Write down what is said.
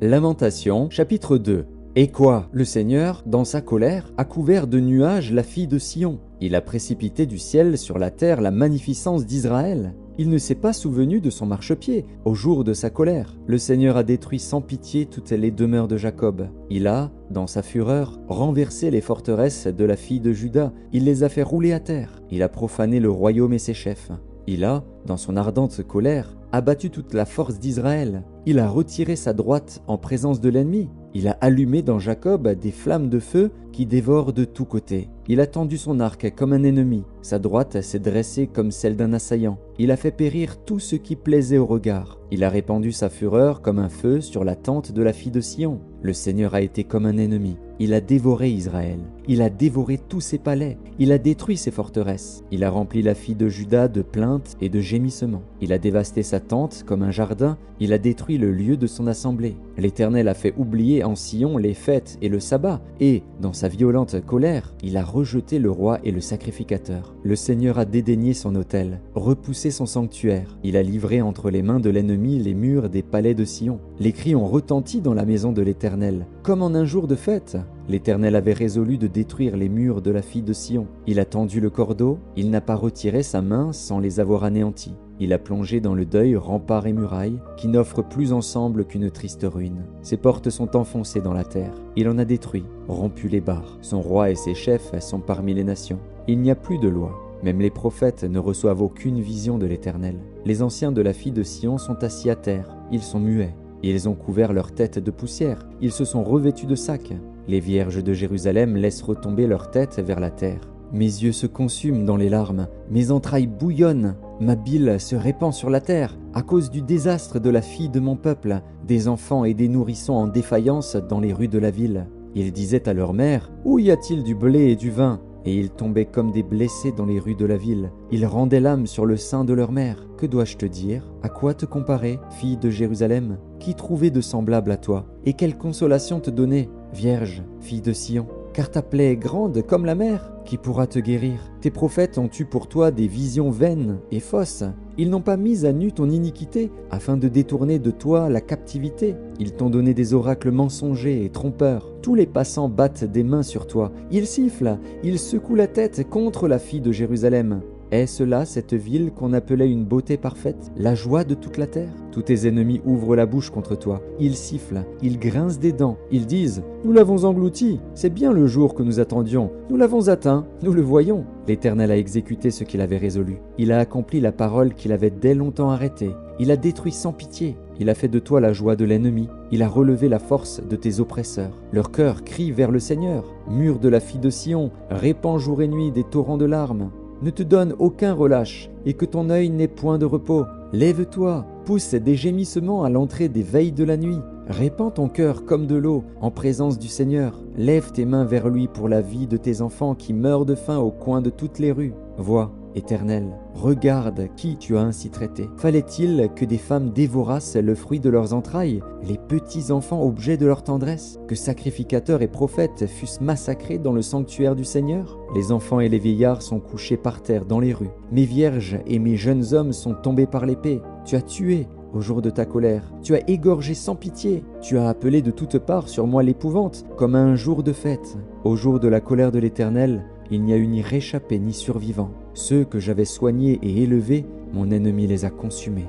Lamentation, chapitre 2. Et quoi? Le Seigneur, dans sa colère, a couvert de nuages la fille de Sion. Il a précipité du ciel sur la terre la magnificence d'Israël. Il ne s'est pas souvenu de son marchepied au jour de sa colère. Le Seigneur a détruit sans pitié toutes les demeures de Jacob. Il a, dans sa fureur, renversé les forteresses de la fille de Juda. Il les a fait rouler à terre. Il a profané le royaume et ses chefs. Il a, dans son ardente colère, abattu toute la force d'Israël. Il a retiré sa droite en présence de l'ennemi. Il a allumé dans Jacob des flammes de feu qui dévorent de tous côtés. Il a tendu son arc comme un ennemi. Sa droite s'est dressée comme celle d'un assaillant. Il a fait périr tout ce qui plaisait au regard. Il a répandu sa fureur comme un feu sur la tente de la fille de Sion. Le Seigneur a été comme un ennemi. Il a dévoré Israël. Il a dévoré tous ses palais. Il a détruit ses forteresses. Il a rempli la fille de Juda de plaintes et de gémissements. Il a dévasté sa tente comme un jardin. Il a détruit le lieu de son assemblée. L'Éternel a fait oublier en Sion les fêtes et le sabbat. Et, dans sa violente colère, il a rejeté le roi et le sacrificateur. Le Seigneur a dédaigné son autel, repoussé son sanctuaire. Il a livré entre les mains de l'ennemi les murs des palais de Sion. Les cris ont retenti dans la maison de l'Éternel, comme en un jour de fête. L'Éternel avait résolu de détruire les murs de la fille de Sion. Il a tendu le cordeau, il n'a pas retiré sa main sans les avoir anéantis. Il a plongé dans le deuil remparts et murailles, qui n'offrent plus ensemble qu'une triste ruine. Ses portes sont enfoncées dans la terre. Il en a détruit, rompu les barres. Son roi et ses chefs sont parmi les nations. Il n'y a plus de loi. Même les prophètes ne reçoivent aucune vision de l'Éternel. Les anciens de la fille de Sion sont assis à terre. Ils sont muets. Ils ont couvert leur tête de poussière. Ils se sont revêtus de sacs. Les vierges de Jérusalem laissent retomber leur tête vers la terre. Mes yeux se consument dans les larmes, mes entrailles bouillonnent, ma bile se répand sur la terre à cause du désastre de la fille de mon peuple, des enfants et des nourrissons en défaillance dans les rues de la ville. Ils disaient à leur mère, « Où y a-t-il du blé et du vin ?» Et ils tombaient comme des blessés dans les rues de la ville. Ils rendaient l'âme sur le sein de leur mère. Que dois-je te dire? À quoi te comparer, fille de Jérusalem? Qui trouvait de semblable à toi? Et quelle consolation te donner, Vierge, fille de Sion? Car ta plaie est grande comme la mer. Qui pourra te guérir? Tes prophètes ont eu pour toi des visions vaines et fausses. Ils n'ont pas mis à nu ton iniquité, afin de détourner de toi la captivité. Ils t'ont donné des oracles mensongers et trompeurs. Tous les passants battent des mains sur toi. Ils sifflent, ils secouent la tête contre la fille de Jérusalem. Est-ce là cette ville qu'on appelait une beauté parfaite, la joie de toute la terre? Tous tes ennemis ouvrent la bouche contre toi. Ils sifflent, ils grincent des dents. Ils disent « Nous l'avons englouti, c'est bien le jour que nous attendions. Nous l'avons atteint, nous le voyons. » L'Éternel a exécuté ce qu'il avait résolu. Il a accompli la parole qu'il avait dès longtemps arrêtée. Il a détruit sans pitié. Il a fait de toi la joie de l'ennemi. Il a relevé la force de tes oppresseurs. Leur cœur crie vers le Seigneur. Mur de la fille de Sion, répand jour et nuit des torrents de larmes. Ne te donne aucun relâche, et que ton œil n'ait point de repos. Lève-toi, pousse des gémissements à l'entrée des veilles de la nuit. Répands ton cœur comme de l'eau en présence du Seigneur. Lève tes mains vers lui pour la vie de tes enfants qui meurent de faim au coin de toutes les rues. Vois, Éternel, regarde qui tu as ainsi traité. Fallait-il que des femmes dévorassent le fruit de leurs entrailles, les petits enfants objets de leur tendresse, que sacrificateurs et prophètes fussent massacrés dans le sanctuaire du Seigneur? Les enfants et les vieillards sont couchés par terre dans les rues. Mes vierges et mes jeunes hommes sont tombés par l'épée. Tu as tué au jour de ta colère. Tu as égorgé sans pitié. Tu as appelé de toutes parts sur moi l'épouvante, comme à un jour de fête. Au jour de la colère de l'Éternel, il n'y a eu ni réchappé ni survivant. Ceux que j'avais soignés et élevés, mon ennemi les a consumés.